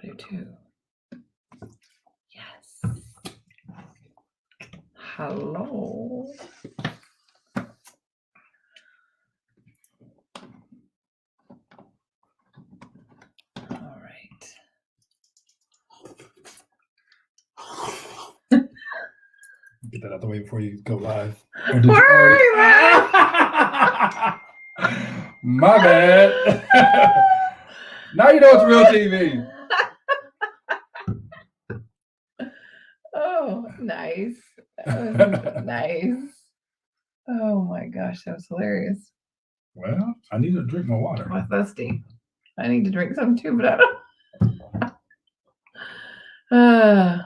I do too. Yes. Hello. All right. Get that out the way before you go live. Or did you My bad. Now you know it's real TV. Oh, nice. Nice. Oh my gosh, that was hilarious. Well, I need to drink my water. I'm thirsty. I need to drink some too, but I don't.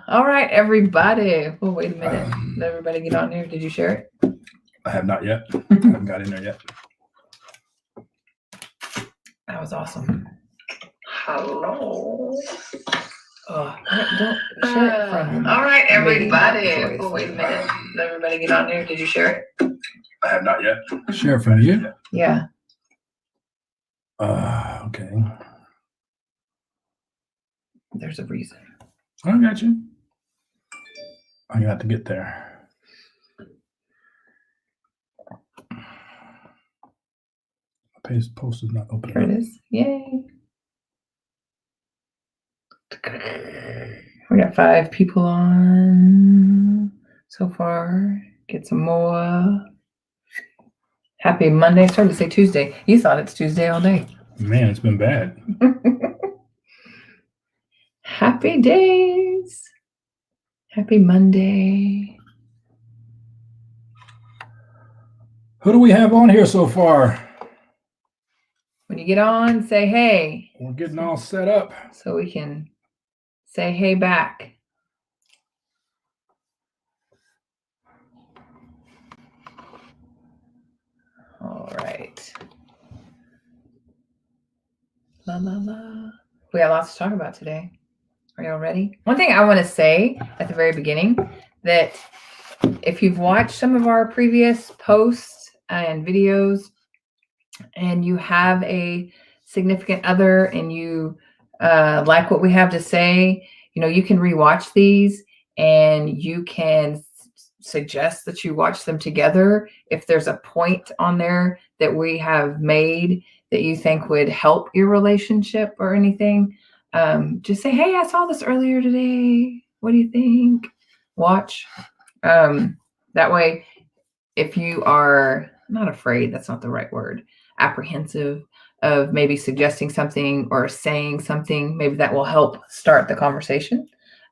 All right, everybody. Well, wait a minute. Did everybody get on here? Did you share it? I have not yet. I haven't got in there yet. That was awesome. Hello. Oh, don't share it from. All right, everybody. Oh, wait a minute. Did everybody get on here? Did you share it? I have not yet. Share from you? Yeah. Okay. There's a reason. I got you. I got to get there. My post is not open. Here it is. Yay. We got 5 people on so far. Get some more. Happy Monday. Started to say Tuesday. You thought it's Tuesday all day. Man, it's been bad. Happy days. Happy Monday. Who do we have on here so far? When you get on, say hey. We're getting all set up. So we can say hey back. All right. La la la. We got lots to talk about today. Are y'all ready? One thing I want to say at the very beginning, that if you've watched some of our previous posts and videos and you have a significant other and you like what we have to say, you can rewatch these and you can suggest that you watch them together. If there's a point on there that we have made that you think would help your relationship or anything, just say, hey, I saw this earlier today. What do you think? Watch. That way, if you are not afraid, that's not the right word, apprehensive of maybe suggesting something or saying something, maybe that will help start the conversation.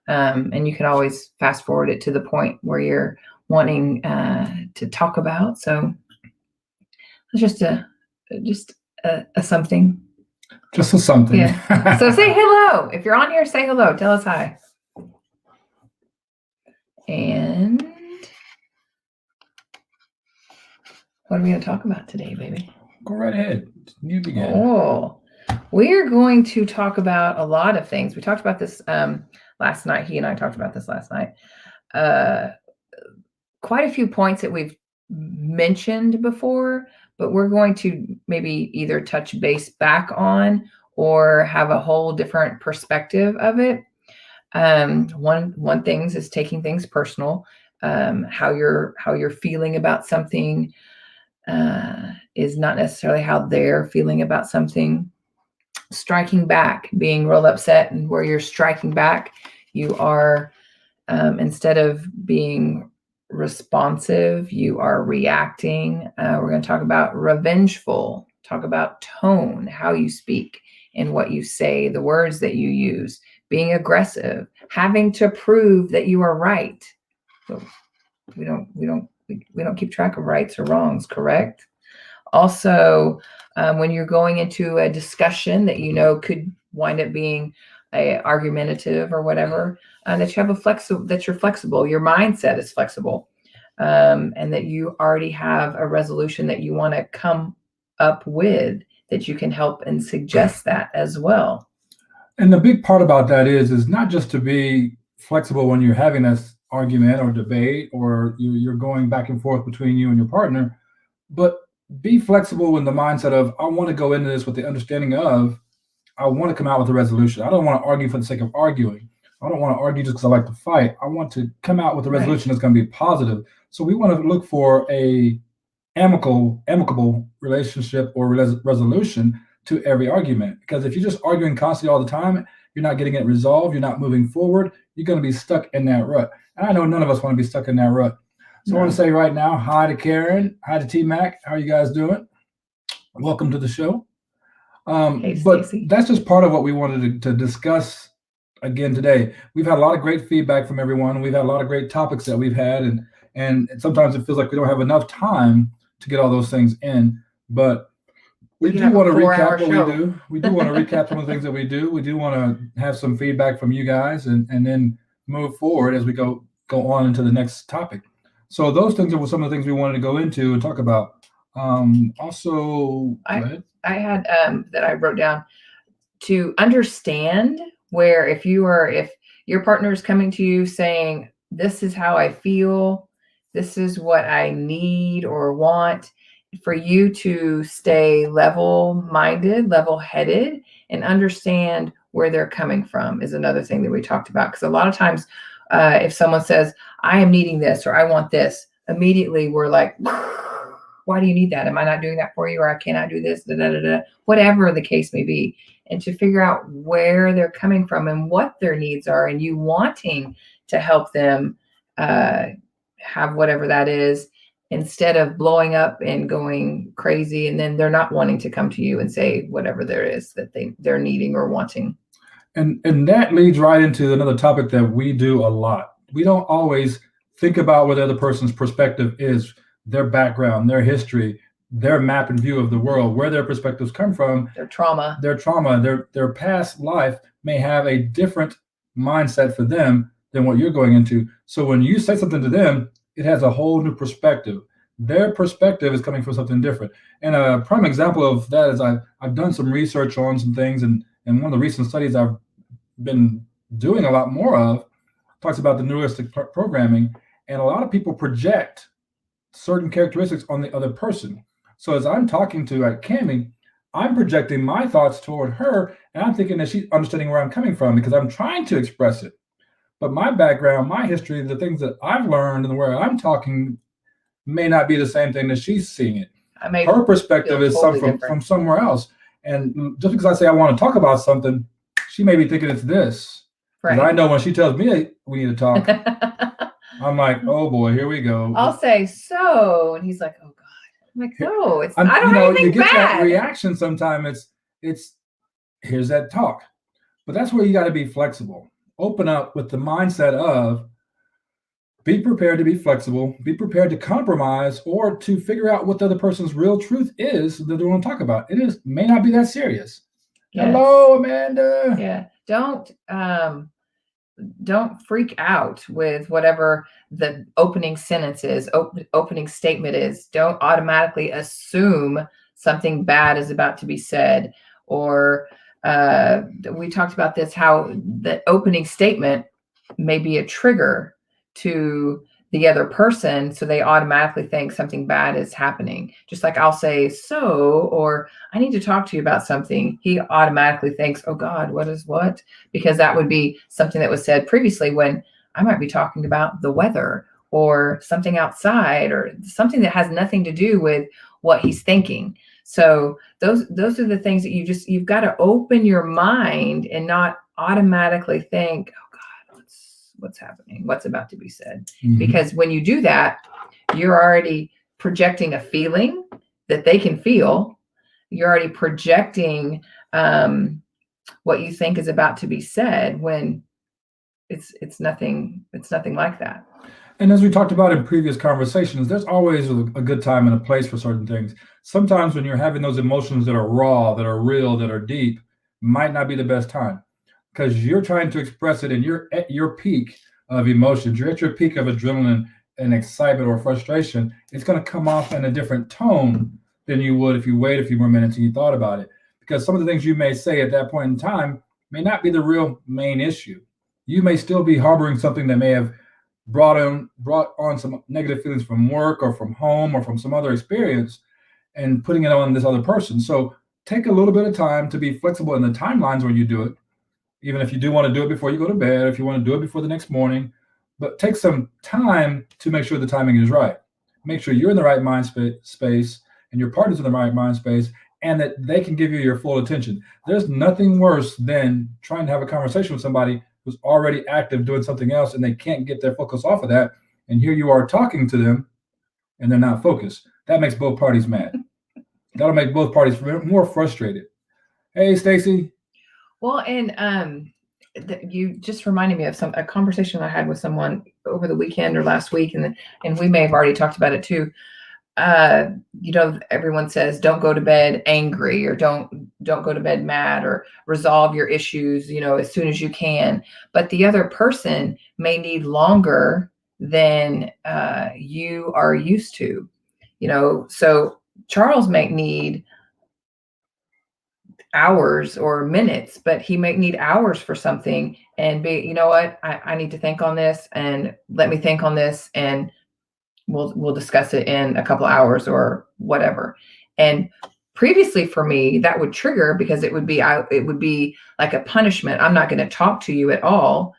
And you can always fast forward it to the point where you're wanting to talk about. So it's just a something. Just a something. Yeah. So say hello. If you're on here, say hello. Tell us hi. And what are we going to talk about today, baby? Go right ahead. You begin. Oh, we are going to talk about a lot of things. We talked about this last night. He and I talked about this last night. Quite a few points that we've mentioned before, but we're going to maybe either touch base back on or have a whole different perspective of it. One thing is taking things personal. How you're feeling about something is not necessarily how they're feeling about something. Striking back, being real upset, and where you're striking back, you are instead of being responsive, you are reacting. We're going to talk about revengeful, talk about tone, how you speak and what you say, the words that you use, being aggressive, having to prove that you are right. So we don't keep track of rights or wrongs, correct? Also, when you're going into a discussion that could wind up being argumentative or whatever, that you have that you're flexible, your mindset is flexible, and that you already have a resolution that you want to come up with, that you can help and suggest that as well. And the big part about that is not just to be flexible when you're having this argument or debate or you're going back and forth between you and your partner, but be flexible in the mindset of, I want to go into this with the understanding of, I want to come out with a resolution. I don't want to argue for the sake of arguing. I don't want to argue just because I like to fight. I want to come out with a resolution that's going to be positive. So we want to look for a amicable relationship or resolution to every argument. Because if you're just arguing constantly all the time, you're not getting it resolved. You're not moving forward. You're going to be stuck in that rut. And I know none of us want to be stuck in that rut. So I want to say right now, hi to Karen, hi to T-Mac. How are you guys doing? Welcome to the show. Hey, but Stacey. that's just part of what we wanted to discuss again today. We've had a lot of great feedback from everyone. We've had a lot of great topics that we've had, and sometimes it feels like we don't have enough time to get all those things in. But we do want to recap what we do. We do want to recap some of the things that we do. We do want to have some feedback from you guys, and then move forward as we go on into the next topic. So those things are some of the things we wanted to go into and talk about. Also, I had that I wrote down to understand where if your partner is coming to you saying, this is how I feel, this is what I need or want, for you to stay level-minded, level-headed, and understand where they're coming from is another thing that we talked about. Because a lot of times if someone says, I am needing this or I want this, immediately we're like, why do you need that? Am I not doing that for you? Or I cannot do this, whatever the case may be. And to figure out where they're coming from and what their needs are, and you wanting to help them have whatever that is, instead of blowing up and going crazy, and then they're not wanting to come to you and say whatever there is that they're needing or wanting. And that leads right into another topic that we do a lot. We don't always think about what the other person's perspective is, their background, their history, their map and view of the world, where their perspectives come from, their trauma, their past life may have a different mindset for them than what you're going into. So when you say something to them, it has a whole new perspective. Their perspective is coming from something different. And a prime example of that is I've done some research on some things, and one of the recent studies I've been doing a lot more of talks about the neuralistic programming, and a lot of people project certain characteristics on the other person. So as I'm talking to Cammie, I'm projecting my thoughts toward her, and I'm thinking that she's understanding where I'm coming from because I'm trying to express it. But my background, my history, the things that I've learned and where I'm talking may not be the same thing that she's seeing it. Her perspective is totally from somewhere else. And just because I say I want to talk about something, she may be thinking it's this. Right. I know when she tells me we need to talk, I'm like, oh boy, here we go. I'll say so, and he's like, oh God. I'm like, no, it's. I don't have anything you get bad. That reaction sometimes. It's here's that talk, but that's where you got to be flexible. Open up with the mindset of be prepared to be flexible, be prepared to compromise, or to figure out what the other person's real truth is that they want to talk about. It may not be that serious. Yes. Hello, Amanda. Yeah. Don't freak out with whatever the opening sentence is, opening statement is. Don't automatically assume something bad is about to be said. Or we talked about this, how the opening statement may be a trigger to the other person, so they automatically think something bad is happening. Just like I'll say, so, or I need to talk to you about something. He automatically thinks, oh God, what? Because that would be something that was said previously when I might be talking about the weather or something outside or something that has nothing to do with what he's thinking. So those are the things that you've got to open your mind and not automatically think, oh God, what's happening? What's about to be said? Mm-hmm. Because when you do that, you're already projecting a feeling that they can feel. You're already projecting what you think is about to be said when it's nothing like that. And as we talked about in previous conversations, there's always a good time and a place for certain things. Sometimes when you're having those emotions that are raw, that are real, that are deep, might not be the best time because you're trying to express it and you're at your peak of emotions. You're at your peak of adrenaline and excitement or frustration. It's going to come off in a different tone than you would if you wait a few more minutes and you thought about it. Because some of the things you may say at that point in time may not be the real main issue. You may still be harboring something that may have brought on some negative feelings from work or from home or from some other experience and putting it on this other person. So take a little bit of time to be flexible in the timelines when you do it, even if you do want to do it before you go to bed, if you want to do it before the next morning, but take some time to make sure the timing is right. Make sure you're in the right mind space and your partner's in the right mind space and that they can give you your full attention. There's nothing worse than trying to have a conversation with somebody who's already active doing something else and they can't get their focus off of that. And here you are talking to them and they're not focused. That makes both parties mad. That'll make both parties more frustrated. Hey, Stacy. Well, and you just reminded me of a conversation I had with someone over the weekend or last week, and we may have already talked about it too. Everyone says don't go to bed angry, or don't go to bed mad, or resolve your issues, as soon as you can. But the other person may need longer than you are used to, So Charles may need hours or minutes, but he might need hours for something and be, you know what, I need to think on this, and let me think on this, and we'll discuss it in a couple hours or whatever. And previously for me, that would trigger, because it would be like a punishment. I'm not going to talk to you at all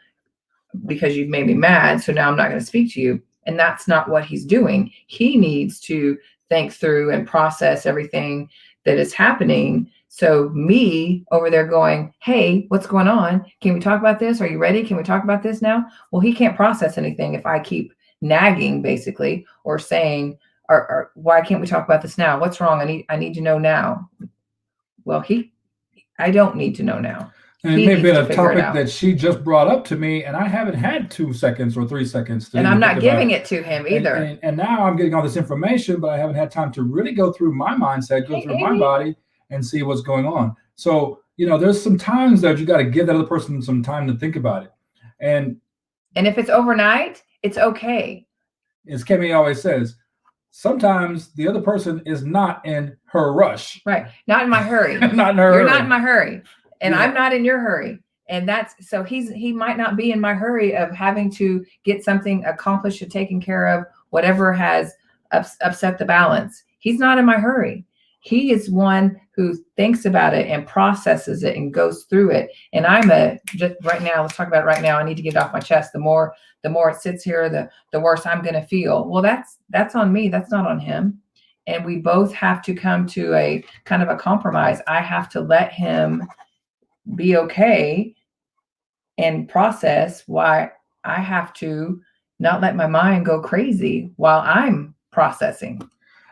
because you've made me mad. So now I'm not going to speak to you. And that's not what he's doing. He needs to think through and process everything that is happening. So me over there going, hey, what's going on? Can we talk about this? Are you ready? Can we talk about this now? Well, he can't process anything if I keep nagging, basically, or saying, or why can't we talk about this now? What's wrong? I need to know now. Well, I don't need to know now. And it may have been a topic that she just brought up to me, and I haven't had 2 seconds or 3 seconds to. And I'm not giving it to him either. And now I'm getting all this information, but I haven't had time to really go through my mindset, go through my body, and see what's going on. So, there's some times that you got to give that other person some time to think about it. And if it's overnight, it's okay. As Kemi always says, sometimes the other person is not in her rush. Right. Not in my hurry. Not in her You're hurry. not in my hurry. And I'm not in your hurry. And so he might not be in my hurry of having to get something accomplished or taken care of, whatever has upset the balance. He's not in my hurry. He is one who thinks about it and processes it and goes through it. And just right now, let's talk about it right now. I need to get it off my chest. The more it sits here, the worse I'm going to feel. Well, that's on me. That's not on him. And we both have to come to a kind of a compromise. I have to let him be okay and process why I have to not let my mind go crazy while I'm processing.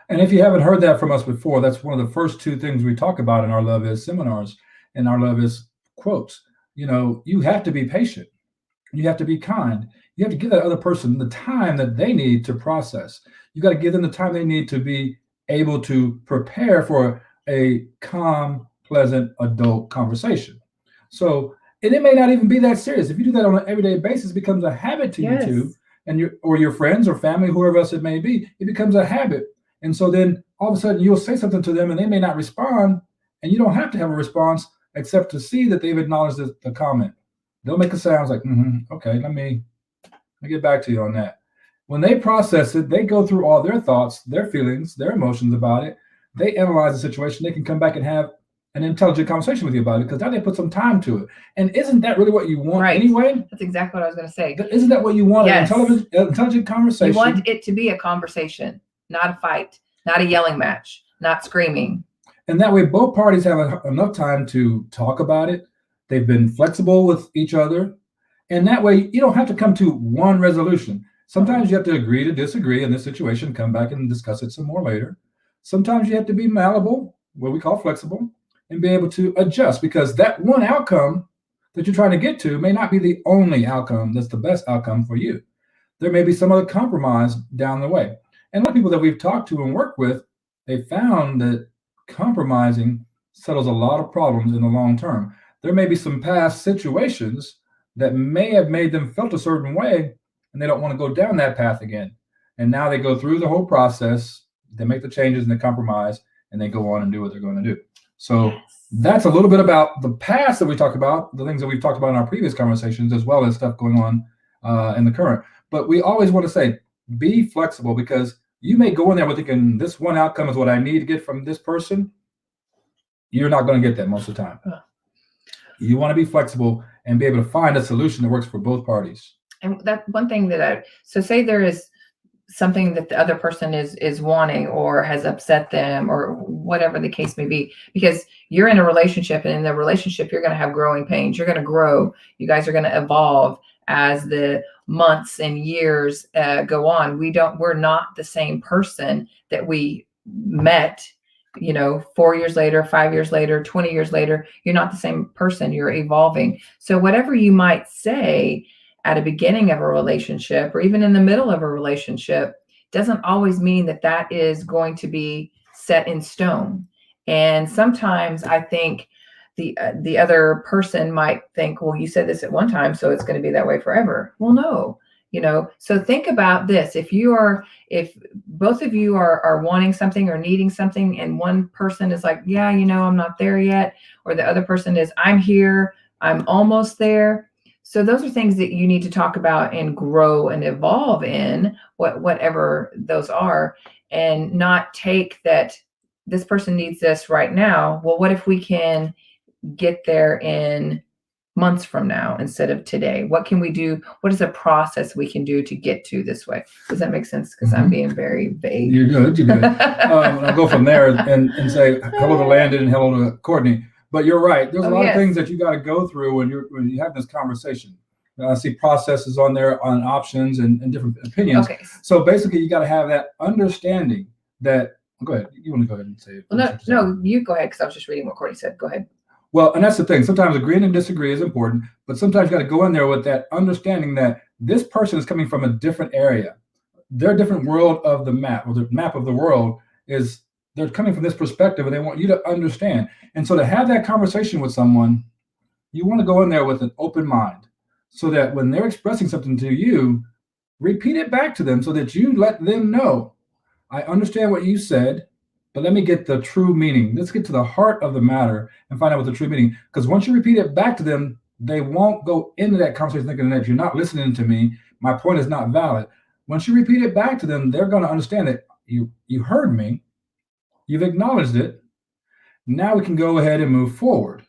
And if you haven't heard that from us before, that's one of the first 2 things we talk about in our Love Is seminars and our Love Is quotes. You have to be patient. You have to be kind. You have to give that other person the time that they need to process. You got to give them the time they need to be able to prepare for a calm, pleasant adult conversation. So, and it may not even be that serious. If you do that on an everyday basis, it becomes a habit to you two, and your friends or family, whoever else it may be. It becomes a habit. And so then all of a sudden you'll say something to them and they may not respond, and you don't have to have a response except to see that they've acknowledged the comment. They'll make a sound like, okay, let me get back to you on that. When they process it, they go through all their thoughts, their feelings, their emotions about it. They analyze the situation. They can come back and have an intelligent conversation with you about it, because now they put some time to it. And isn't that really what you want anyway? That's exactly what I was going to say. Isn't that what you want? Yes. An intelligent conversation. You want it to be a conversation, not a fight, not a yelling match, not screaming. And that way both parties have enough time to talk about it. They've been flexible with each other. And that way you don't have to come to one resolution. Sometimes you have to agree to disagree in this situation, come back and discuss it some more later. Sometimes you have to be malleable, what we call flexible, and be able to adjust, because that one outcome that you're trying to get to may not be the only outcome that's the best outcome for you. There may be some other compromise down the way. And a lot of people that we've talked to and worked with, they found that compromising settles a lot of problems in the long term. There may be some past situations that may have made them felt a certain way, and they don't want to go down that path again. And now they go through the whole process, they make the changes and they compromise, and they go on and do what they're going to do. So that's a little bit about the past that we talk about, the things that we've talked about in our previous conversations, as well as stuff going on in the current. But we always want to say, be flexible, because you may go in there with thinking this one outcome is what I need to get from this person. you're not going to get that most of the time. You want to be flexible and be able to find a solution that works for both parties. And that one thing that so say there is something that the other person is wanting or has upset them or whatever the case may be, because you're in a relationship, and in the relationship you're going to have growing pains. You're going to grow. You guys are going to evolve as the months and years go on. We're not the same person that we met, 4 years later, 5 years later, 20 years later. You're not the same person. You're evolving. So whatever you might say at a beginning of a relationship or even in the middle of a relationship doesn't always mean that that is going to be set in stone. And sometimes I think the other person might think, well, you said this at one time, so it's going to be that way forever. Well, no, so think about this. If both of you are wanting something or needing something, and one person is like, yeah, I'm not there yet, or the other person is, I'm here, I'm almost there. So those are things that you need to talk about and grow and evolve in, whatever those are, and not take that this person needs this right now. Well, what if we can get there in months from now instead of today? What can we do? What is a process we can do to get to this way? Does that make sense? Because I'm being very vague. You're good. I'll go from there and say hello to Landon and hello to Courtney. But you're right. There's a lot of things that you got to go through when you have this conversation. I see processes on there on options and different opinions. Okay. So basically, you got to have that understanding that. Go ahead. You want to go ahead and say it? Well, no, you go ahead, because I was just reading what Courtney said. Go ahead. Well, and that's the thing. Sometimes agreeing and disagree is important, but sometimes you got to go in there with that understanding that this person is coming from a different area. Their different world of the map, or the map of the world is, they're coming from this perspective, and they want you to understand. And so to have that conversation with someone, you want to go in there with an open mind, so that when they're expressing something to you, repeat it back to them so that you let them know, I understand what you said, but let me get the true meaning. Let's get to the heart of the matter and find out what the true meaning. Because once you repeat it back to them, they won't go into that conversation thinking that you're not listening to me. My point is not valid. Once you repeat it back to them, they're going to understand that you heard me. You've acknowledged it. Now we can go ahead and move forward.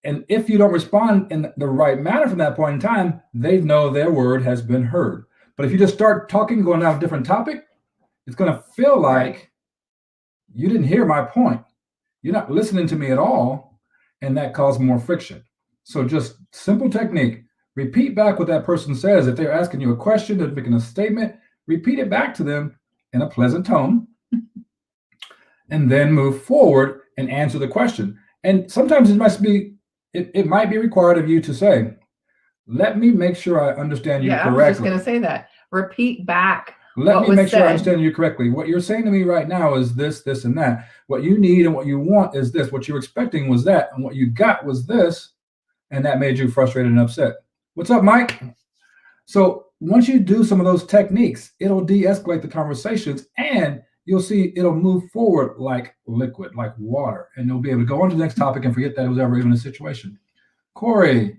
And if you don't respond in the right manner from that point in time, they know their word has been heard. But if you just start talking, going down a different topic, it's going to feel like you didn't hear my point. You're not listening to me at all, and that causes more friction. So just simple technique. Repeat back what that person says. If they're asking you a question, they're making a statement, repeat it back to them in a pleasant tone, and then move forward and answer the question. And sometimes it might be required of you to say, let me make sure I understand you correctly. I was just going to say that. Repeat back. Let me make sure I understand you correctly. What you're saying to me right now is this, this, and that. What you need and what you want is this. What you're expecting was that. And what you got was this. And that made you frustrated and upset. What's up, Mike? So once you do some of those techniques, it'll de-escalate the conversations, and you'll see it'll move forward like liquid, like water. And you'll be able to go on to the next topic and forget that it was ever even a situation. Corey.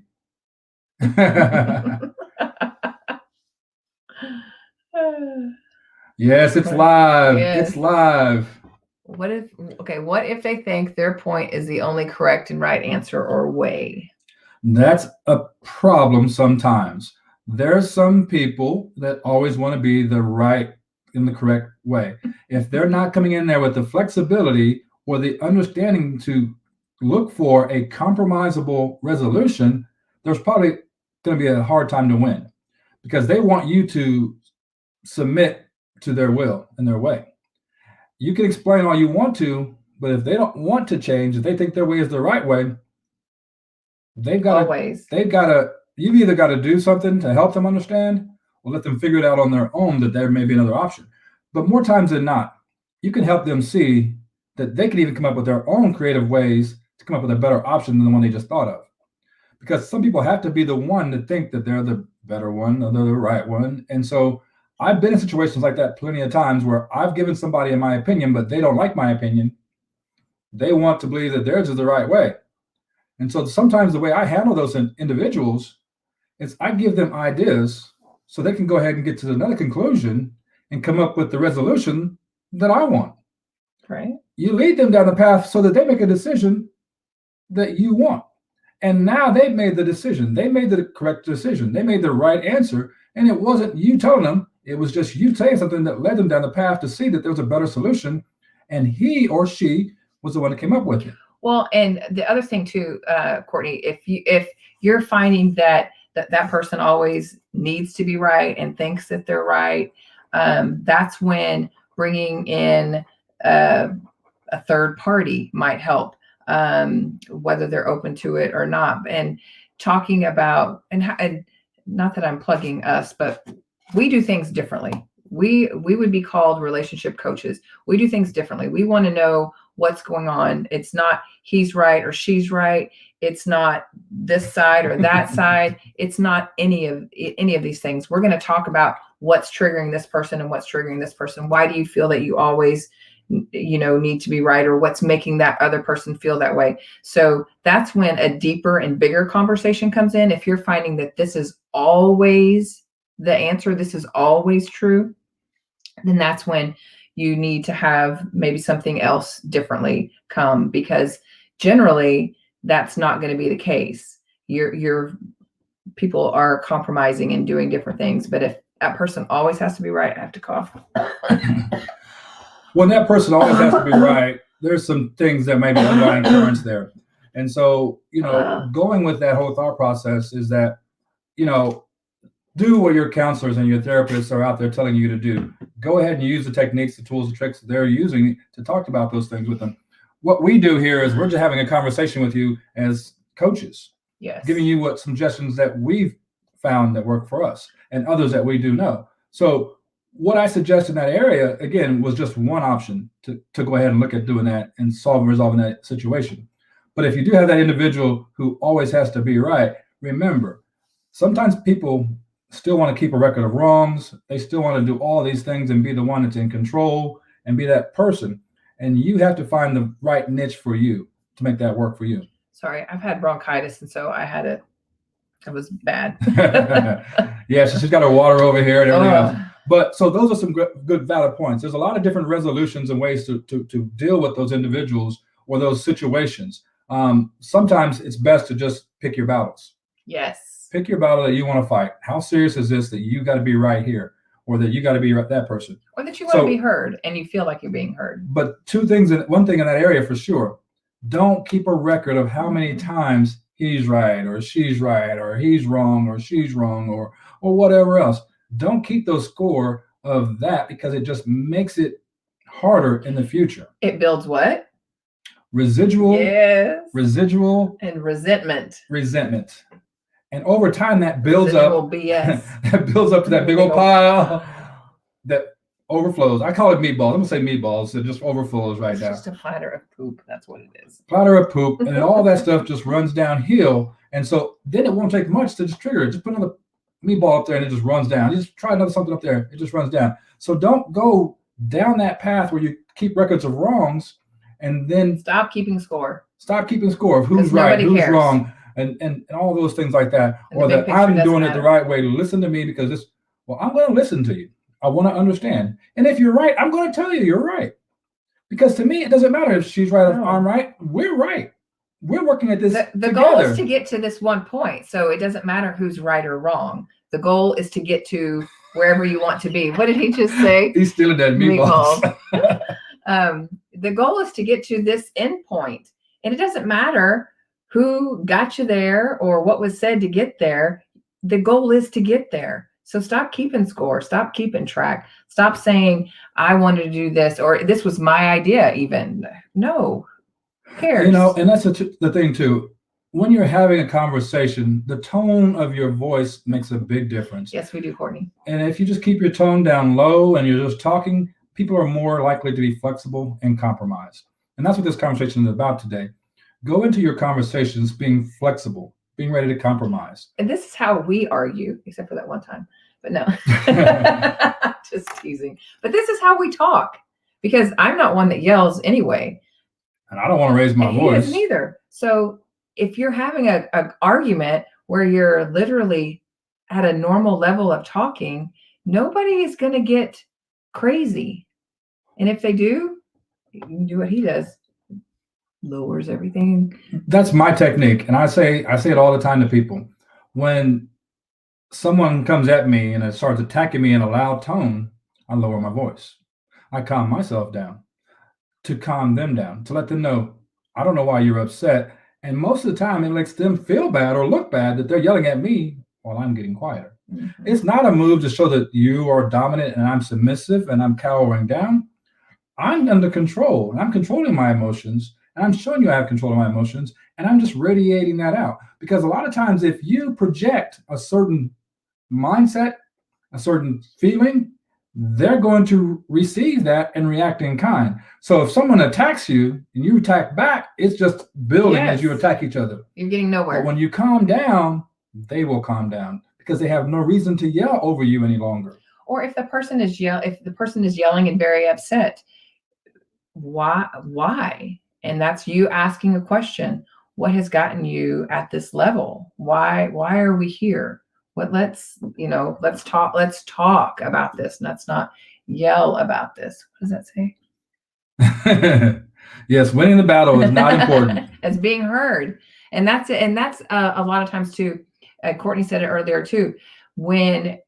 Yes, it's live. Yes. It's live. What if they think their point is the only correct and right answer or way? That's a problem sometimes. There's some people that always want to be the right in the correct way. If they're not coming in there with the flexibility or the understanding to look for a compromisable resolution, there's probably going to be a hard time to win, because they want you to submit to their will and their way. You can explain all you want to, but if they don't want to change, if they think their way is the right way, you've either got to do something to help them understand, or let them figure it out on their own, that there may be another option. But more times than not, you can help them see that they can even come up with their own creative ways to come up with a better option than the one they just thought of. Because some people have to be the one to think that they're the better one, or they're the right one. And so I've been in situations like that plenty of times where I've given somebody my opinion, but they don't like my opinion. They want to believe that theirs is the right way. And so sometimes the way I handle those individuals is I give them ideas so they can go ahead and get to another conclusion and come up with the resolution that I want. Right. You lead them down the path so that they make a decision that you want. And now they've made the decision. They made the correct decision. They made the right answer. And it wasn't you telling them, it was just you saying something that led them down the path to see that there was a better solution. And he or she was the one that came up with it. Well, and the other thing too, Courtney, if you're finding that person always needs to be right and thinks that they're right, that's when bringing in a third party might help, whether they're open to it or not. And talking about, and not that I'm plugging us, but we do things differently. We would be called relationship coaches. We do things differently. We want to know what's going on. It's not he's right or she's right. It's not this side or that side. It's not any of these things. We're going to talk about what's triggering this person and what's triggering this person. Why do you feel that you always, need to be right, or what's making that other person feel that way? So that's when a deeper and bigger conversation comes in. If you're finding that this is always the answer, this is always true, then that's when you need to have maybe something else differently come, because generally that's not going to be the case. Your people are compromising and doing different things. But if that person always has to be right, I have to cough. When that person always has to be right, there's some things that may be underlying currents there. And so, going with that whole thought process is that, do what your counselors and your therapists are out there telling you to do. Go ahead and use the techniques, the tools, the tricks that they're using to talk about those things with them. What we do here is we're just having a conversation with you as coaches, yes, giving you what suggestions that we've found that work for us and others that we do know. So what I suggest in that area, again, was just one option to go ahead and look at doing that and resolving that situation. But if you do have that individual who always has to be right, remember, sometimes people still want to keep a record of wrongs. They still want to do all these things and be the one that's in control and be that person. And you have to find the right niche for you to make that work for you. Sorry, I've had bronchitis, and so it was bad. Yeah, so she's got her water over here and everything else. But so those are some good valid points. There's a lot of different resolutions and ways to deal with those individuals or those situations. Sometimes it's best to just pick your battles. Yes. Pick your battle that you want to fight. How serious is this that you got to be right here, or that you got to be that person, or that you want to be heard and you feel like you're being heard? But one thing in that area for sure: don't keep a record of how many times he's right or she's right or he's wrong or she's wrong or whatever else. Don't keep those score of that, because it just makes it harder in the future. It builds what? Residual. Yes. Residual. And resentment. And over time, that builds up. BS. That builds up to that big old pile that overflows. I call it meatballs. I'm gonna say meatballs. It just overflows right now. It's just a platter of poop. That's what it is. Platter of poop, and all that stuff just runs downhill. And so then it won't take much to just trigger it. Just put another meatball up there, and it just runs down. You just try another something up there. It just runs down. So don't go down that path where you keep records of wrongs, and then stop keeping score. Stop keeping score of who's right, who's wrong. And all those things like that, or that I'm doing it the right way. Listen to me because I'm going to listen to you. I want to understand. And if you're right, I'm going to tell you you're right. Because to me, it doesn't matter if she's right or I'm right. We're right. We're working at this the goal is to get to this one point. So it doesn't matter who's right or wrong. The goal is to get to wherever you want to be. What did he just say? He's stealing that meatballs. The goal is to get to this end point. And it doesn't matter who got you there or what was said to get there. The goal is to get there. So stop keeping score. Stop keeping track. Stop saying, I wanted to do this, or this was my idea even. No, who cares? And that's the thing too. When you're having a conversation, the tone of your voice makes a big difference. Yes, we do, Courtney. And if you just keep your tone down low and you're just talking, people are more likely to be flexible and compromise. And that's what this conversation is about today. Go into your conversations being flexible, being ready to compromise. And this is how we argue, except for that one time. But no, just teasing. But this is how we talk, because I'm not one that yells anyway. And I don't want to raise my voice. He doesn't either. So if you're having an argument where you're literally at a normal level of talking, nobody is going to get crazy. And if they do, You can do what he does. Lowers everything. That's my technique, and I say it all the time to people. When someone comes at me and it starts attacking me in a loud tone, I lower my voice. I calm myself down to calm them down, to let them know I don't know why you're upset. And most of the time, it makes them feel bad or look bad that they're yelling at me while I'm getting quieter. Mhm. It's not a move to show that you are dominant and I'm submissive and I'm cowering down. I'm under control and I'm controlling my emotions and I'm showing you I have control of my emotions and I'm just radiating that out. Because a lot of times, if you project a certain mindset, a certain feeling, they're going to receive that and react in kind. So if someone attacks you and you attack back, it's just building as you Yes. attack each other. You're getting nowhere. But when you calm down, they will calm down because they have no reason to yell over you any longer. Or if the person is yelling and very upset, why? And that's you asking a question. What has gotten you at this level? Why are we here? Let's talk about this. Let's not yell about this. What does that say? Yes, winning the battle is not important. As being heard. And that's it. And that's a lot of times too. Courtney said it earlier too. When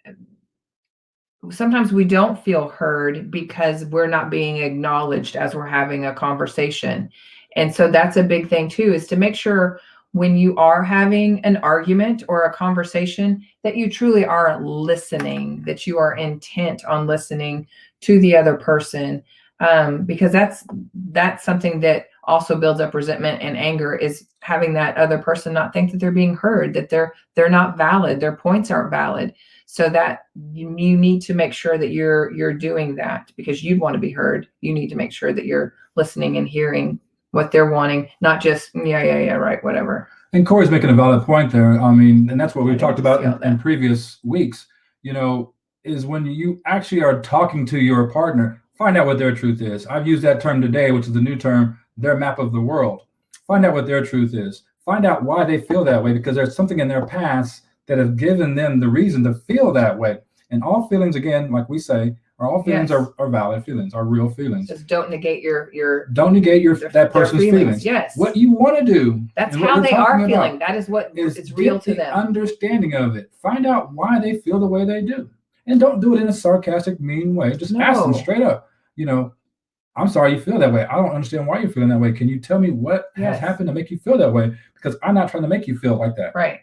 sometimes we don't feel heard because we're not being acknowledged as we're having a conversation. And so that's a big thing too, is to make sure when you are having an argument or a conversation that you truly are listening, that you are intent on listening to the other person. Because that's something that also builds up resentment and anger, is having that other person not think that they're being heard, that they're not valid, their points aren't valid. So that you need to make sure that you're doing that because you want to be heard. You need to make sure that you're listening and hearing what they're wanting, not just yeah, right, whatever. And Corey's making a valid point there. I mean, and that's what I we've can talked just about feel in that. previous weeks, is when you actually are talking to your partner, find out what their truth is. I've used that term today, which is the new term, their map of the world. Find out what their truth is. Find out why they feel that way, because there's something in their past that has given them the reason to feel that way. And all feelings, again, like we say, all feelings Yes. are valid feelings, are real feelings. Just don't negate your Don't negate their that person's feelings. Yes. What you want to do, That's and what how we're they are talking feeling. about, That is what is is real get to the them. understanding of it. Find out why they feel the way they do, and don't do it in a sarcastic, mean way. Just ask them No. straight up. I'm sorry you feel that way. I don't understand why you're feeling that way. Can you tell me what has Yes. happened to make you feel that way? Because I'm not trying to make you feel like that. Right.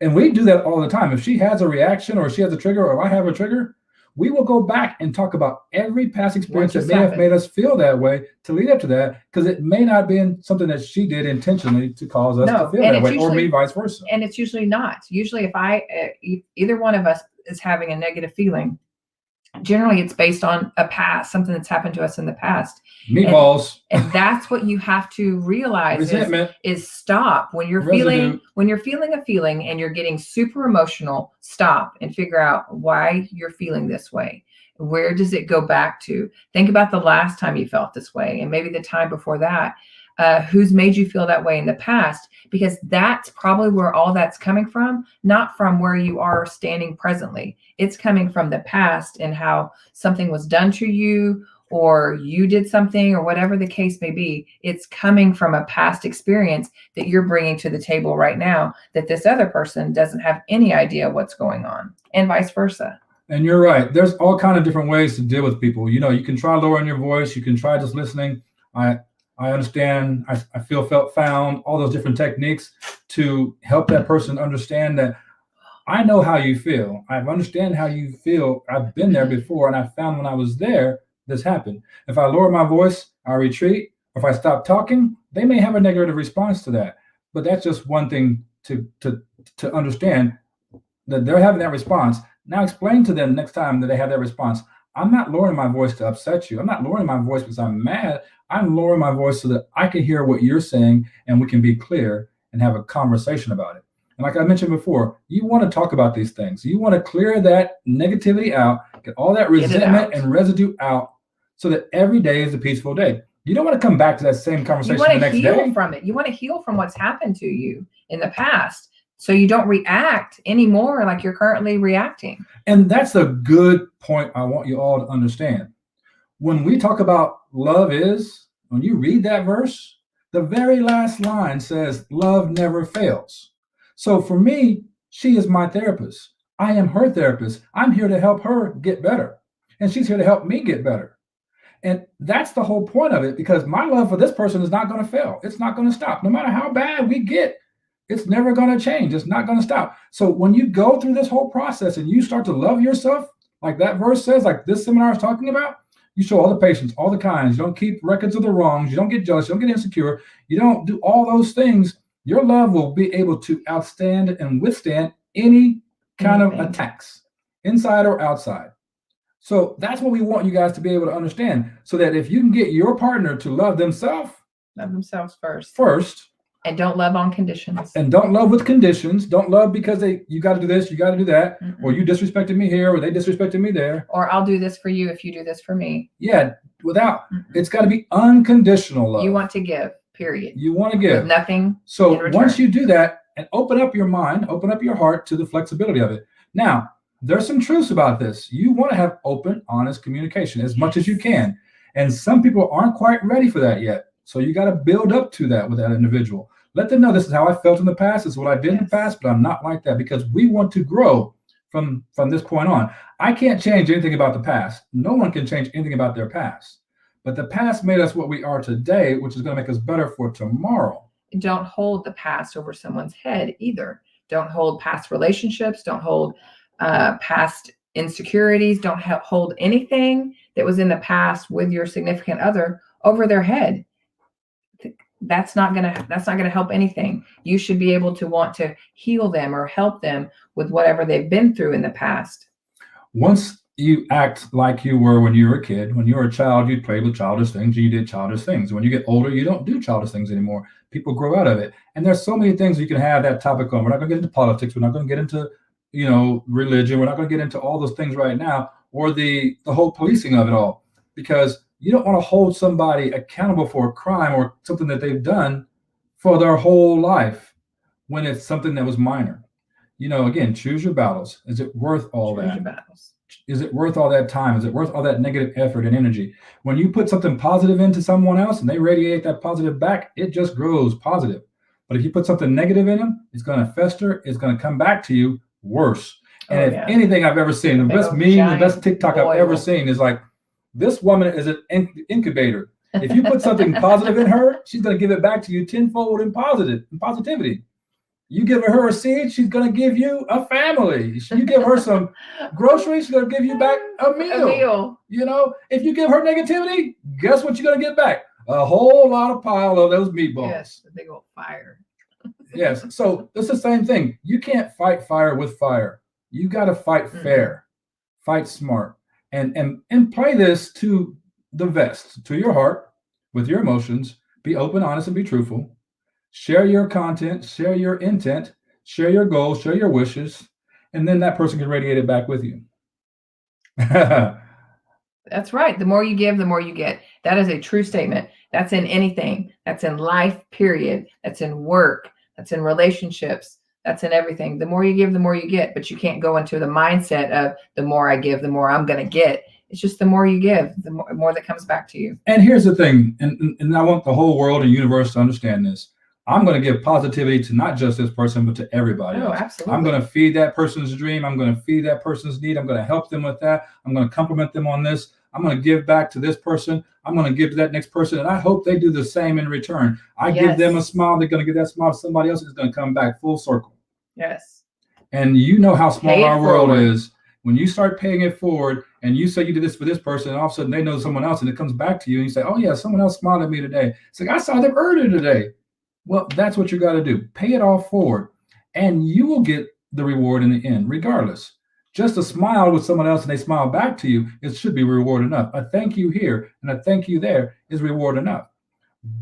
And we do that all the time. If she has a reaction, or she has a trigger, or I have a trigger, we will go back and talk about every past experience that just may have happened. made us feel that way to lead up to that, because it may not have been something that she did intentionally to cause us No, to feel and that it's way, or me usually- vice versa. And it's usually not. Usually if either one of us is having a negative feeling, generally it's based on something that's happened to us in the past. Meatballs. And that's what you have to realize Resentment. is stop when you're Residue. feeling a feeling and you're getting super emotional. Stop and figure out why you're feeling this way. Where does it go back to? Think about the last time you felt this way, and maybe the time before that. Who's made you feel that way in the past? Because that's probably where all that's coming from, not from where you are standing presently. It's coming from the past and how something was done to you, or you did something, or whatever the case may be. It's coming from a past experience that you're bringing to the table right now, that this other person doesn't have any idea what's going on, and vice versa. And you're right. There's all kind of different ways to deal with people. You can try lowering your voice. You can try just listening. I understand. I feel, felt, found, all those different techniques to help that person understand that I know how you feel. I understand how you feel. I've been there before, and I found when I was there, this happened. If I lower my voice, I retreat. If I stop talking, they may have a negative response to that. But that's just one thing to understand, that they're having that response. Now explain to them next time that they have that response, I'm not lowering my voice to upset you. I'm not lowering my voice because I'm mad. I'm lowering my voice so that I can hear what you're saying and we can be clear and have a conversation about it. And like I mentioned before, you want to talk about these things. You want to clear that negativity out, get all that resentment and residue out, so that every day is a peaceful day. You don't want to come back to that same conversation the next day. You want to heal from it. You want to heal from what's happened to you in the past, so you don't react anymore like you're currently reacting. And that's a good point I want you all to understand. When we talk about love is, when you read that verse, the very last line says, love never fails. So for me, she is my therapist. I am her therapist. I'm here to help her get better. And she's here to help me get better. And that's the whole point of it, because my love for this person is not going to fail. It's not going to stop. No matter how bad we get, it's never going to change. It's not going to stop. So when you go through this whole process and you start to love yourself, like that verse says, like this seminar is talking about, you show all the patience, all the kinds. You don't keep records of the wrongs. You don't get jealous. You don't get insecure. You don't do all those things. Your love will be able to outstand and withstand any kind of attacks, inside or outside. So that's what we want you guys to be able to understand, so that if you can get your partner to love themselves first, and don't love on conditions, and don't love with conditions. Don't love because you got to do this, you got to do that, or you disrespected me here, or they disrespected me there, or I'll do this for you if you do this for me. Yeah, it's got to be unconditional love. You want to give, period. You want to give with nothing. So once you do that and open up your mind, open up your heart to the flexibility of it. Now, there's some truths about this. You want to have open, honest communication as much as you can. And some people aren't quite ready for that yet. So you got to build up to that with that individual. Let them know this is how I felt in the past. This is what I did in the past, but I'm not like that, because we want to grow from this point on. I can't change anything about the past. No one can change anything about their past. But the past made us what we are today, which is going to make us better for tomorrow. Don't hold the past over someone's head either. Don't hold past relationships. Don't hold past insecurities. Don't hold anything that was in the past with your significant other over their head. That's not gonna help anything. You should be able to want to heal them or help them with whatever they've been through in the past. Once you act like you were when you were a kid, when you were a child, you played with childish things, you did childish things. When you get older, you don't do childish things anymore. People grow out of it. And there's so many things you can have that topic on. We're not going to get into politics. We're not going to get into, religion. We're not going to get into all those things right now, or the whole policing of it all, because you don't want to hold somebody accountable for a crime or something that they've done for their whole life when it's something that was minor. Again, choose your battles. Is it worth all that? Choose your battles. Is it worth all that time? Is it worth all that negative effort and energy? When you put something positive into someone else and they radiate that positive back, it just grows positive. But if you put something negative in them, it's going to fester. It's going to come back to you worse. And if anything I've ever seen, the best meme, the best TikTok I've ever seen is like, this woman is an incubator. If you put something positive in her, she's going to give it back to you tenfold in positivity. You give her a seed, she's going to give you a family. You give her some groceries, she's going to give you back a meal. If you give her negativity, guess what you're going to get back? A whole lot of pile of those meatballs. Yes, a big old fire. Yes. So it's the same thing. You can't fight fire with fire. You got to fight fair, fight smart, and play this to the vest, to your heart, with your emotions. Be open, honest, and be truthful. Share your content, share your intent, share your goals, share your wishes, and then that person can radiate it back with you. That's right. The more you give, the more you get. That is a true statement. That's in anything. That's in life, period. That's in work. That's in relationships. That's in everything. The more you give, the more you get. But you can't go into the mindset of the more I give, the more I'm going to get. It's just the more you give, the more that comes back to you. And here's the thing, and I want the whole world and universe to understand this. I'm going to give positivity to not just this person, but to everybody else. Absolutely. I'm going to feed that person's dream. I'm going to feed that person's need. I'm going to help them with that. I'm going to compliment them on this. I'm going to give back to this person. I'm going to give to that next person. And I hope they do the same in return. I give them a smile. They're going to give that smile to somebody else. It's going to come back full circle. Yes. And you know how small our world is. When you start paying it forward and you say you did this for this person, and all of a sudden they know someone else, and it comes back to you and you say, oh yeah, someone else smiled at me today. It's like, I saw them earlier today. Well, that's what you got to do. Pay it all forward, and you will get the reward in the end, regardless. Just a smile with someone else and they smile back to you, it should be reward enough. A thank you here and a thank you there is reward enough.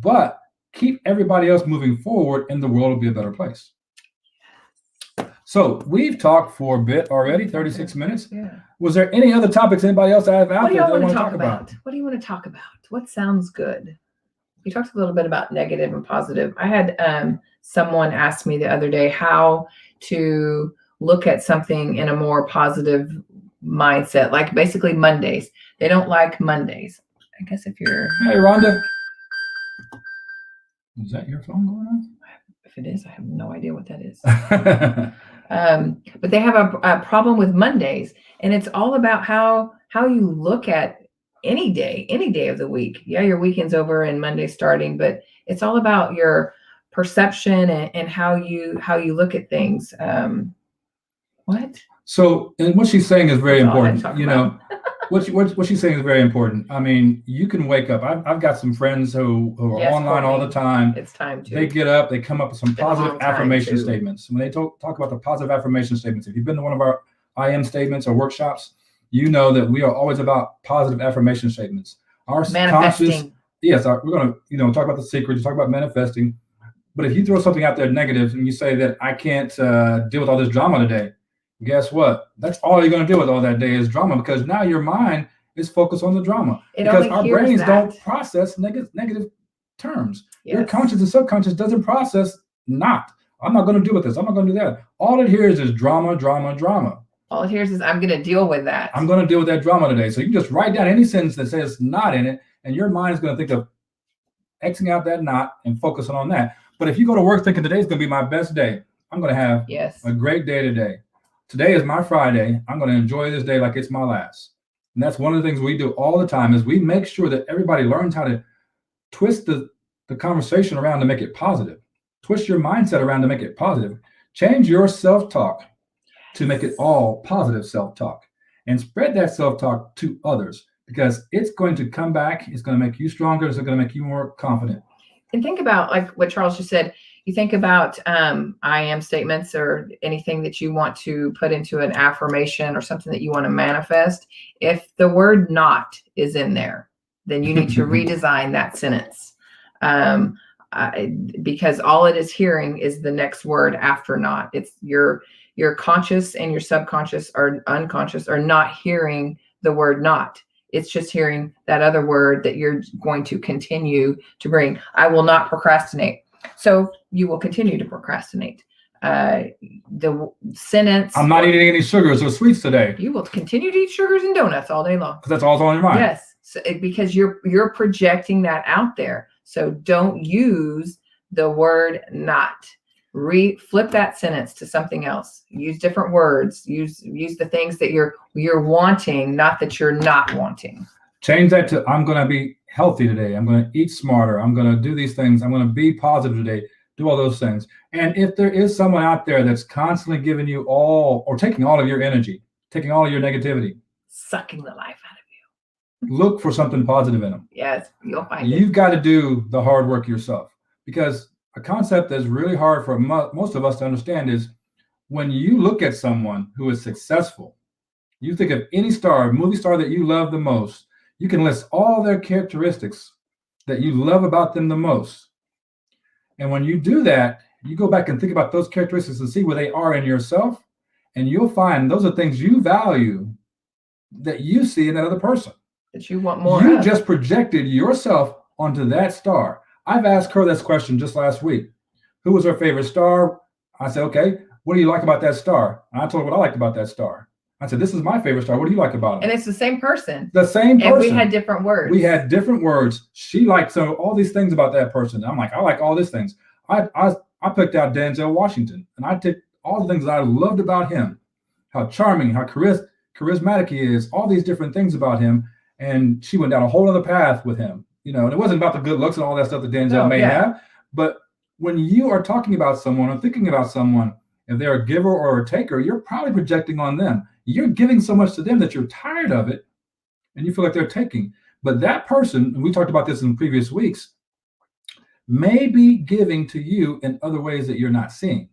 But keep everybody else moving forward and the world will be a better place. So we've talked for a bit already, 36 minutes. Yeah. Was there any other topics anybody else have out there they want to talk about? What do you want to talk about? What sounds good? You talked a little bit about negative and positive. I had someone ask me the other day how to look at something in a more positive mindset, like basically Mondays. They don't like Mondays. I guess if you're... Hey, Rhonda. Is that your phone going If it is, I have no idea what that is. on? But they have a problem with Mondays, and it's all about how you look at any day of the week. Yeah, your weekend's over and Monday's starting, but it's all about your perception and how you look at things. What? So, and what she's saying is very That's all I had to important. talk You about. know, what she's saying is very important. I mean, you can wake up. I've got some friends who are Yes, online all the Courtney, time. it's time They to. get up, they come up with some Been a positive long time, affirmation too. statements. When they talk about the positive affirmation statements, if you've been to one of our I am statements or workshops, you know that we are always about positive affirmation statements. Our conscious, Manifesting. yes, we're going to talk about the secret, talk about manifesting. But if you throw something out there negative and you say that I can't deal with all this drama today, guess what? That's all you're going to deal with all that day is drama, because now your mind is focused on the drama. It Because only our hears brains that. don't process negative terms. Your Yes. conscious and subconscious doesn't process not. I'm not going to deal with this. I'm not going to do that. All it hears is drama, drama, drama. All it hears is I'm going to deal with that. I'm going to deal with that drama today. So you can just write down any sentence that says not in it, and your mind is going to think of Xing out that not and focusing on that. But if you go to work thinking today's going to be my best day, I'm going to have Yes. a great day today. Today is my Friday. I'm going to enjoy this day like it's my last. And that's one of the things we do all the time is we make sure that everybody learns how to twist the conversation around to make it positive. Twist your mindset around to make it positive. Change your self-talk to make it all positive self-talk, and spread that self-talk to others, because it's going to come back. It's going to make you stronger. It's going to make you more confident. And think about, like what Charles just said, you think about I am statements or anything that you want to put into an affirmation or something that you want to manifest. If the word not is in there, then you need to redesign that sentence. Because all it is hearing is the next word after not. It's your conscious and your subconscious or unconscious are not hearing the word not. It's just hearing that other word that you're going to continue to bring. I will not procrastinate. So you will continue to procrastinate. The sentence. I'm not eating any sugars or sweets today. You will continue to eat sugars and donuts all day long. Because that's all on your mind. Yes. So because you're projecting that out there. So don't use the word not. Flip that sentence to something else. Use different words. Use the things that you're wanting, not that you're not wanting. Change that to I'm going to be healthy today. I'm going to eat smarter. I'm going to do these things. I'm going to be positive today. Do all those things. And if there is someone out there that's constantly giving you all or taking all of your energy, taking all of your negativity, sucking the life out of you, look for something positive in them. Yes, you'll find it. You've got to do the hard work yourself, because a concept that's really hard for most of us to understand is when you look at someone who is successful, you think of any movie star that you love the most, you can list all their characteristics that you love about them the most. And when you do that, you go back and think about those characteristics and see where they are in yourself, and you'll find those are things you value that you see in that other person. That you want more You of. just projected yourself onto that star. I've asked her this question just last week. Who was her favorite star? I said, okay, what do you like about that star? And I told her what I liked about that star. I said, this is my favorite star. What do you like about it? And it's the same person. The same person. And we had different words. We had different words. She liked all these things about that person. I'm like, I like all these things. I picked out Denzel Washington, and I took all the things that I loved about him, how charming, how charismatic he is, all these different things about him. And she went down a whole other path with him, and it wasn't about the good looks and all that stuff that Denzel may have. But when you are talking about someone or thinking about someone, if they're a giver or a taker, you're probably projecting on them. You're giving so much to them that you're tired of it and you feel like they're taking. But that person, and we talked about this in previous weeks, may be giving to you in other ways that you're not seeing.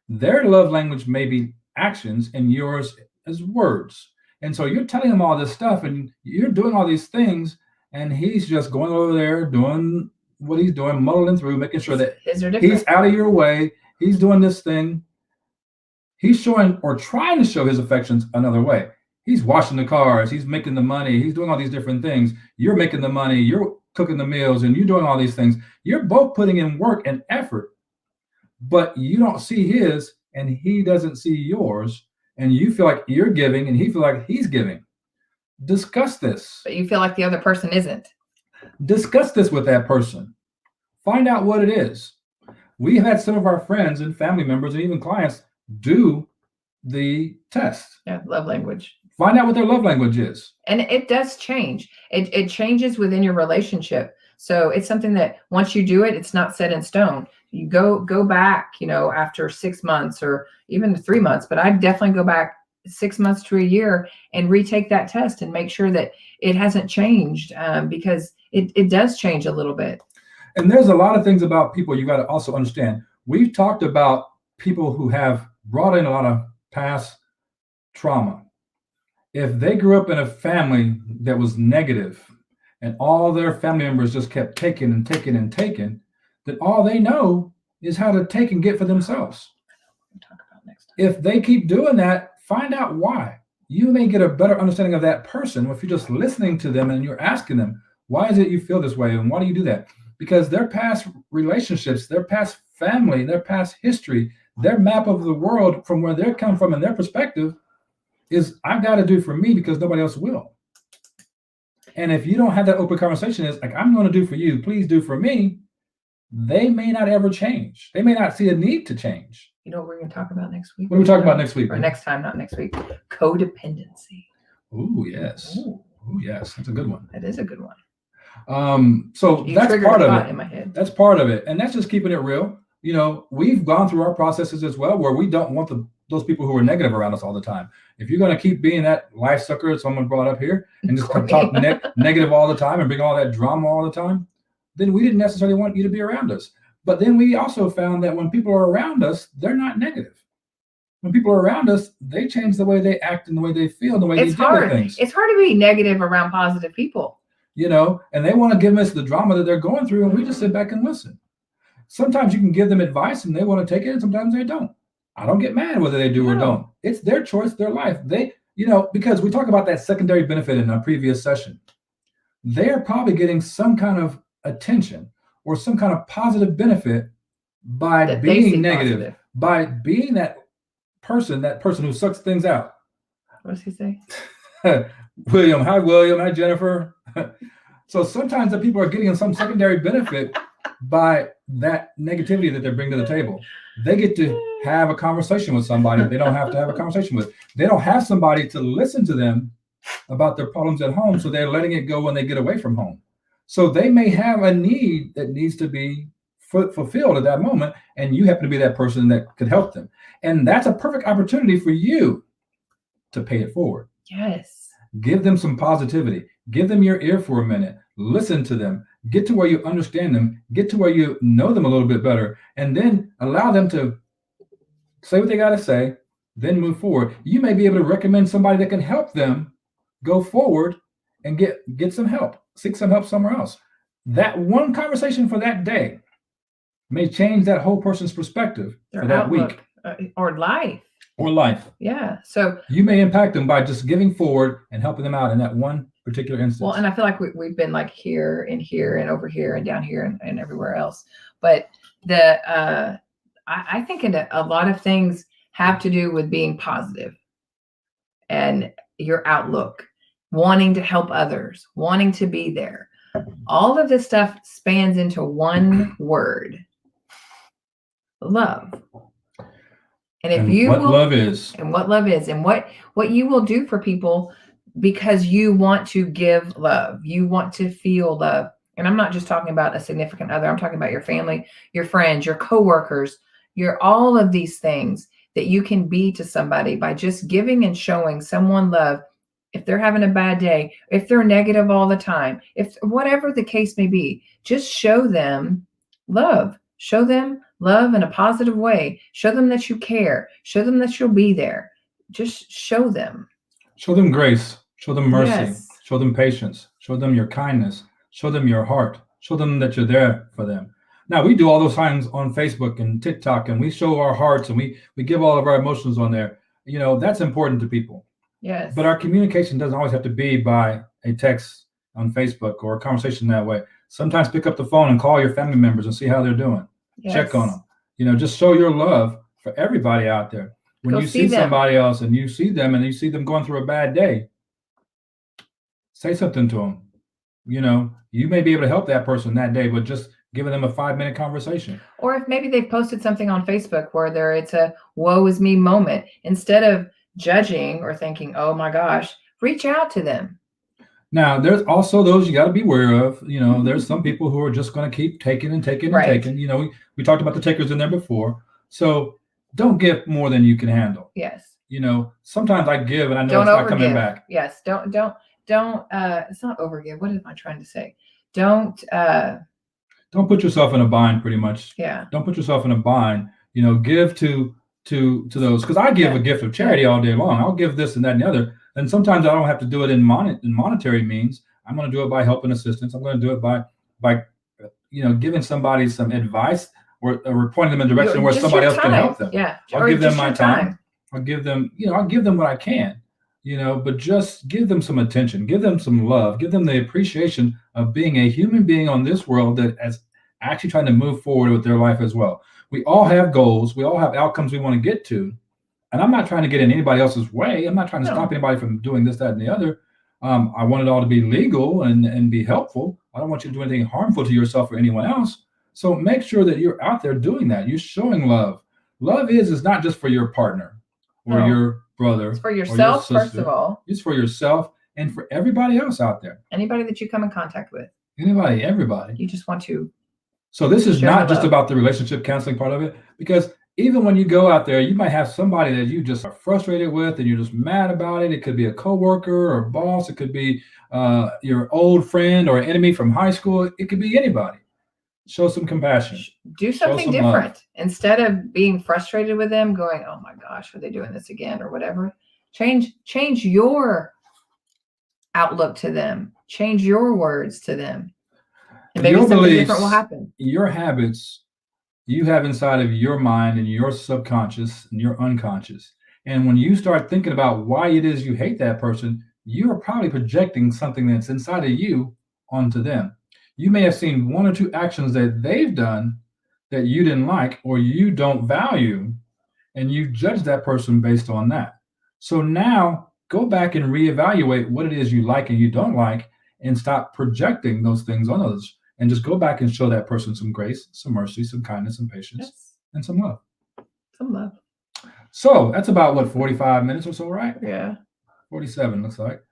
Their love language may be actions and yours is words. And so you're telling him all this stuff and you're doing all these things, and he's just going over there doing what he's doing, muddling through, making sure that he's out of your way. He's doing this thing. He's showing or trying to show his affections another way. He's washing the cars. He's making the money. He's doing all these different things. You're making the money. You're cooking the meals, and you're doing all these things. You're both putting in work and effort, but you don't see his and he doesn't see yours. And you feel like you're giving and he feels like he's giving. Discuss this. But you feel like the other person isn't. Discuss this with that person. Find out what it is. We've had some of our friends and family members and even clients do the test. Yeah, love language. Find out what their love language is. And it does change. It changes within your relationship. So it's something that once you do it, it's not set in stone. You go back, after 6 months or even 3 months, but I'd definitely go back 6 months to a year and retake that test and make sure that it hasn't changed, because it does change a little bit. And there's a lot of things about people you got to also understand. We've talked about people who have brought in a lot of past trauma. If they grew up in a family that was negative and all their family members just kept taking and taking and taking, then all they know is how to take and get for themselves. We'll talk about next time. If they keep doing that, find out why. You may get a better understanding of that person if you're just listening to them and you're asking them, why is it you feel this way and why do you do that? Because their past relationships, their past family, their past history, their map of the world from where they come from and their perspective is, I've got to do for me because nobody else will. And if you don't have that open conversation, it's like, I'm going to do for you, please do for me. They may not ever change. They may not see a need to change. You know what we're going to talk about next week? What are we talking about next week? Or next time, not next week. Codependency. Oh, yes. Ooh, Oh, yes. That's a good one. that is a good one. So You that's triggered part a of thought it. in my head. That's part of it. And that's just keeping it real. We've gone through our processes as well, where we don't want those people who are negative around us all the time. If you're going to keep being that life sucker that someone brought up here and just talk negative all the time and bring all that drama all the time, then we didn't necessarily want you to be around us. But then we also found that when people are around us, they're not negative. When people are around us, they change the way they act and the way they feel and the way they deal with things. It's hard to be negative around positive people. And they want to give us the drama that they're going through, and we just sit back and listen. Sometimes you can give them advice and they want to take it, and sometimes they don't. I don't get mad whether they do or don't. It's their choice, their life. Because we talk about that secondary benefit in our previous session. They are probably getting some kind of attention or some kind of positive benefit by being negative, positive. By being that person who sucks things out. What does he say? William. Hi, William. Hi, Jennifer. So sometimes the people are getting some secondary benefit by that negativity that they bring to the table. They get to have a conversation with somebody they don't have to have a conversation with. They don't have somebody to listen to them about their problems at home, so they're letting it go when they get away from home. So they may have a need that needs to be fulfilled at that moment, and you happen to be that person that could help them. And that's a perfect opportunity for you to pay it forward. Yes. Give them some positivity. Give them your ear for a minute. Listen to them. Get to where you understand them. Get to where you know them a little bit better. And then allow them to say what they got to say, then move forward. You may be able to recommend somebody that can help them go forward and get some help. Seek some help somewhere else. That one conversation for that day may change that whole person's perspective for that outlook, week. Or life. Or life. Yeah. So you may impact them by just giving forward and helping them out in that one particular instance. Well, and I feel like we've been like here and over here and down here and everywhere else. But I think a lot of things have to do with being positive and your outlook, wanting to help others, wanting to be there. All of this stuff spans into one word: love. And what love is, and what you will do for people because you want to give love, you want to feel love. And I'm not just talking about a significant other. I'm talking about your family, your friends, your coworkers, all of these things that you can be to somebody by just giving and showing someone love. If they're having a bad day, if they're negative all the time, if whatever the case may be, just show them love. Show them love in a positive way. Show them that you care. Show them that you'll be there. Just show them. Show them grace. Show them mercy. Yes. Show them patience. Show them your kindness. Show them your heart. Show them that you're there for them. Now, we do all those things on Facebook and TikTok, and we show our hearts, and we give all of our emotions on there. That's important to people. Yes. But our communication doesn't always have to be by a text on Facebook or a conversation that way. Sometimes pick up the phone and call your family members and see how they're doing. Yes. Check on them. Just show your love for everybody out there. When you see somebody else and you see them and you see them going through a bad day, say something to them. You may be able to help that person that day, but just giving them a 5-minute conversation. Or if maybe they've posted something on Facebook where it's a woe is me moment, instead of judging or thinking, oh my gosh, reach out to them. Now, there's also those you got to be aware of. There's some people who are just going to keep taking and taking and Right. taking. We talked about the takers in there before. So don't give more than you can handle. Yes. Sometimes I give and I know Don't it's not overgive. coming back. Yes. Don't, it's not overgive. What am I trying to say? Don't put yourself in a bind, pretty much. Yeah. Don't put yourself in a bind. Give to those, because I give a gift of charity all day long. I'll give this and that and the other. And sometimes I don't have to do it in monetary means. I'm going to do it by help and assistance. I'm going to do it by giving somebody some advice or pointing them in a direction where somebody else can help them. Yeah. I'll give them my time. I'll give them what I can. But just give them some attention, give them some love, give them the appreciation of being a human being on this world that is actually trying to move forward with their life as well. We all have goals. We all have outcomes we want to get to. And I'm not trying to get in anybody else's way. I'm not trying to stop anybody from doing this, that, and the other. I want it all to be legal and be helpful. I don't want you to do anything harmful to yourself or anyone else. So make sure that you're out there doing that. You're showing love. Love is not just for your partner or your brother. It's for yourself, first of all. It's for yourself and for everybody else out there. Anybody that you come in contact with. Anybody, everybody. You just want to. So this is not just about the relationship counseling part of it, because even when you go out there, you might have somebody that you just are frustrated with and you're just mad about it. It could be a coworker or boss. It could be your old friend or enemy from high school. It could be anybody. Show some compassion. Do something different. Instead of being frustrated with them, going, oh my gosh, are they doing this again or whatever? Change your outlook to them. Change your words to them. And maybe something different will happen. Your habits you have inside of your mind and your subconscious and your unconscious. And when you start thinking about why it is you hate that person, you are probably projecting something that's inside of you onto them. You may have seen one or two actions that they've done that you didn't like or you don't value, and you judge that person based on that. So now go back and reevaluate what it is you like and you don't like, and stop projecting those things on others. And just go back and show that person some grace, some mercy, some kindness, some patience, and some love. Some love. So that's about 45 minutes or so, right? Yeah. 47 looks like.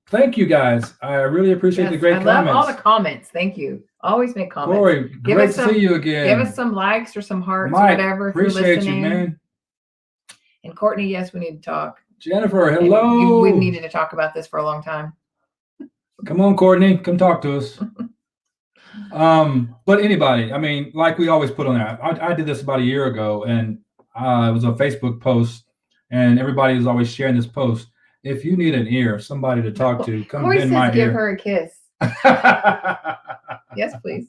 Thank you guys. I really appreciate the great comments. I love all the comments. Thank you. Always make comments. Corey, great to see you again. Give us some likes or some hearts Mike, or whatever. Appreciate you, man. And Courtney, yes, we need to talk. Jennifer, hello. We've needed to talk about this for a long time. Come on, Courtney, come talk to us. But anybody, I mean, like we always put on there, I did this about a year ago, and it was a Facebook post, and everybody is always sharing this post. If you need an ear, somebody to talk to, come in my ear. Give her a kiss. Yes, please.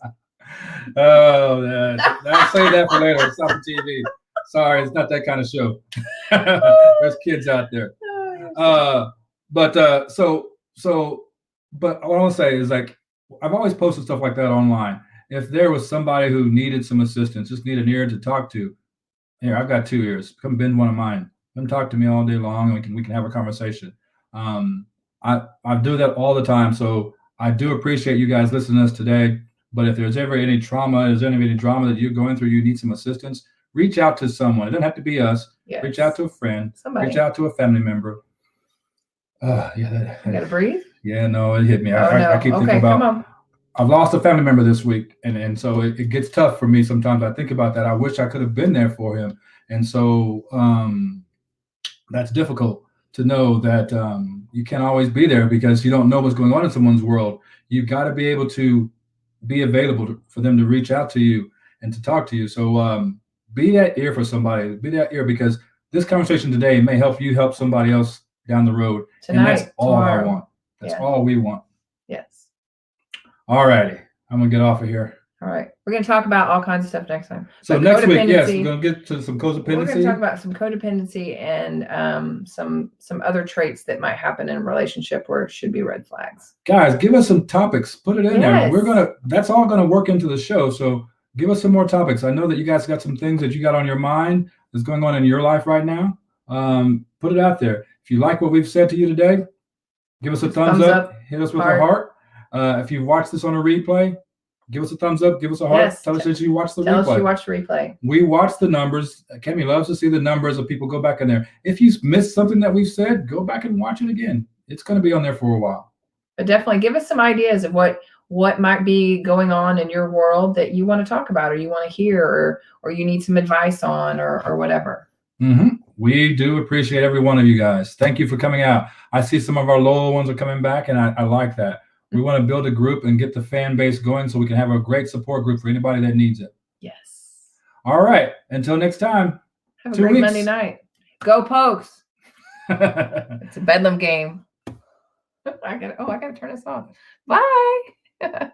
Oh, I'll say that for later. It's not for TV. Sorry, it's not that kind of show. There's kids out there. But what I want to say is, like, I've always posted stuff like that online. If there was somebody who needed some assistance, just need an ear to talk to, here, I've got 2 ears. Come bend one of mine. Come talk to me all day long, and we can have a conversation. I do that all the time. So I do appreciate you guys listening to us today. But if there's ever any trauma, any drama that you're going through, you need some assistance, reach out to someone. It doesn't have to be us. Yes. Reach out to a friend. Somebody. Reach out to a family member. You gotta breathe. Yeah, no, it hit me. No. I keep thinking about. I've lost a family member this week, and so it gets tough for me sometimes. I think about that. I wish I could have been there for him, and so that's difficult to know that you can't always be there because you don't know what's going on in someone's world. You've got to be able to be available for them to reach out to you and to talk to you. So be that ear for somebody. Be that ear, because this conversation today may help you help somebody else down the road. Tonight, and that's all tomorrow. I want. That's all we want. Yes. All righty. I'm going to get off of here. All right. We're going to talk about all kinds of stuff next time. So next week, yes, we're going to get to some codependency. We're going to talk about some codependency and some other traits that might happen in a relationship where it should be red flags. Guys, give us some topics. Put it in there. That's all going to work into the show. So give us some more topics. I know that you guys got some things that you got on your mind that's going on in your life right now. Put it out there. If you like what we've said to you today, give us a thumbs up. Hit us with a heart. If you've watched this on a replay, Give us a thumbs up. Give us a heart. Yes. Tell us that you watched the Tell us you replay. watched the replay. We watch the numbers. Kemi loves to see the numbers of people. Go back in there. If you missed something that we've said, go back and watch it again. It's going to be on there for a while. But definitely give us some ideas of what might be going on in your world that you want to talk about, or you want to hear, or you need some advice on, or whatever. We do appreciate every one of you guys. Thank you for coming out. I see some of our loyal ones are coming back, and I like that. We want to build a group and get the fan base going so we can have a great support group for anybody that needs it. Yes. All right. Until next time. Have a great Monday night. Go Pokes. It's a Bedlam game. I gotta turn this off. Bye.